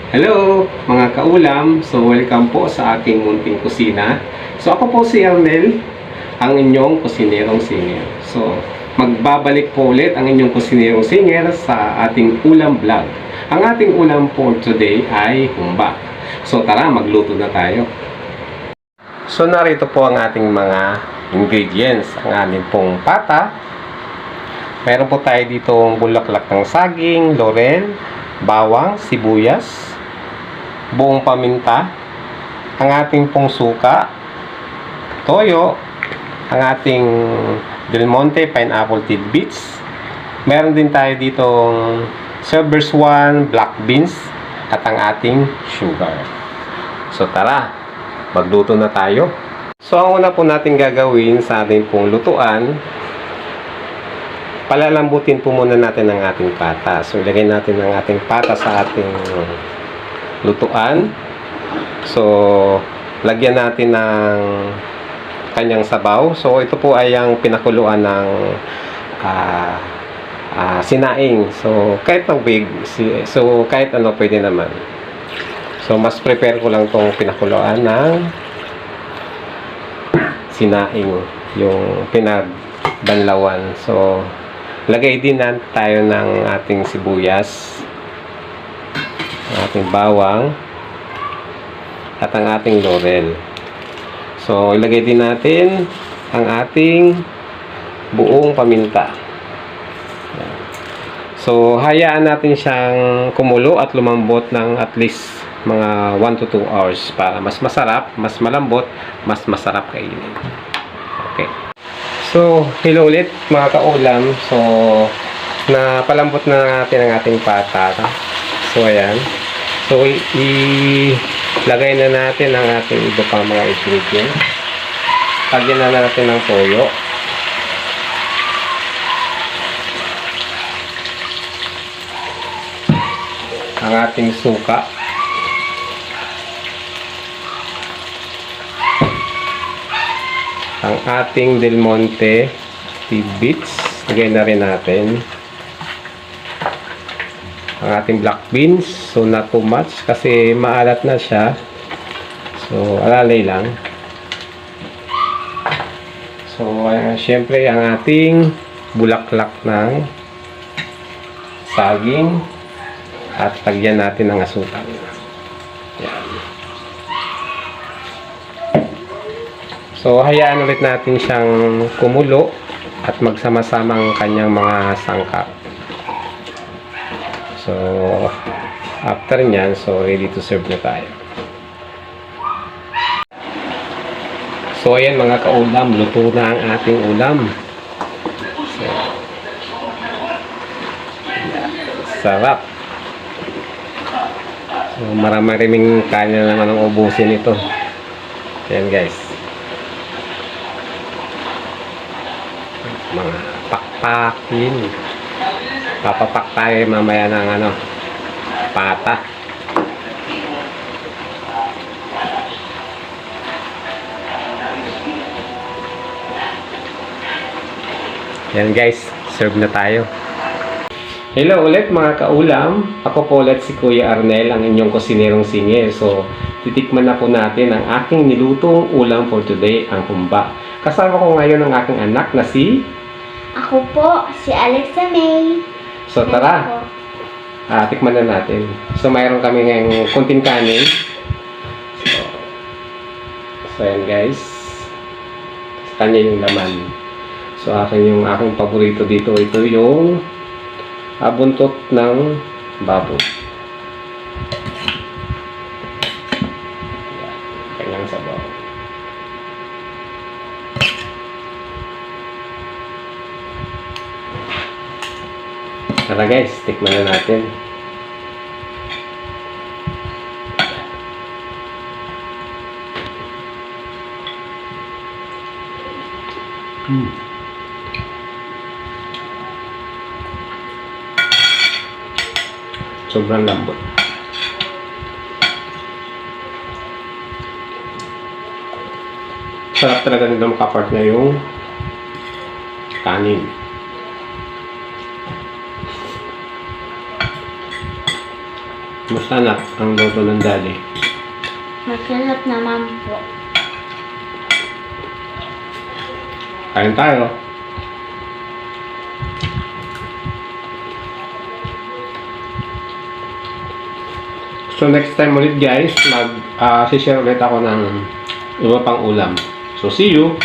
Hello mga kaulam, so welcome po sa aking munting kusina. So ako po si Arnel, ang inyong kusinerong singer. So magbabalik po ulit ang inyong kusinerong singer sa ating ulam vlog. Ang ating ulam for today ay humba. So tara, magluto na tayo. So narito po ang ating mga ingredients. Ang aming pong pata. Meron po tayo ditong bulaklak ng saging, laurel, bawang, sibuyas, buong paminta, ang ating pong suka, toyo, ang ating Del Monte pineapple tidbits. Meron din tayo ditong Silver Swan black beans at ang ating sugar. So tara, magluto na tayo. So ang una po natin gagawin sa ating pong lutuan, palalambutin po muna natin ang ating pata. So ilagay natin ang ating pata sa ating lutuan. So lagyan natin ng kanyang sabaw. So ito po ay ang pinakuluan ng sinaing. So kahit tubig, so kahit ano pwede naman. So mas prepare ko lang tong pinakuluan ng sinaing, yung pinagbanlawan. So lagay din tayo ng ating sibuyas, ating bawang at ang ating laurel. So ilagay din natin ang ating buong paminta. So hayaan natin siyang kumulo at lumambot ng at least mga 1 to 2 hours para mas masarap, mas malambot, mas masarap kainin. Okay. So hello ulit mga kaulam. So napalambot na natin ang ating pata. So ayan. So ilagay na natin ang ating iba pang mga ingredients. Lagyan na natin ng toyo. Ang ating suka. Ang ating Del Monte tidbits. Lagay na rin natin ang ating black beans. So not too much kasi maalat na siya. So alalay lang. So syempre ang ating bulaklak ng saging at lagyan natin ng asukal. Yan. So hayaan ulit natin siyang kumulo at magsama-sama ang kanyang mga sangkap. So after nyan, so ready to serve na tayo. So ayan mga kaulam, luto na ang ating ulam. So, yeah, sarap. So marami-raming kanya naman ang ubusin ito. Ayan guys. Mga pakpakin. Papapak tayo mamaya ng pata. Yan guys, serve na tayo. Hello ulit mga kaulam. Ako po ulit si Kuya Arnel, ang inyong kusinerong singer. So titikman na po natin ang aking nilutong ulam for today, ang humba. Kasama ko ngayon ang aking anak na si... Ako po, si Alexa May. So tara, tikman na natin. So mayroon kami ngayong kunting kanin. So ayan guys. Kanya yung laman. So yung aking paborito dito, ito yung buntot ng baboy. Kanyang sabaw. Tara guys, tikman na natin. Sobrang lambot. Sarap talaga nila makapart na yung kanin. Basta anak, ang luto ng daddy. Masarap naman po. Kain tayo. So next time ulit guys, share ulit ako ng iba pang ulam. So see you!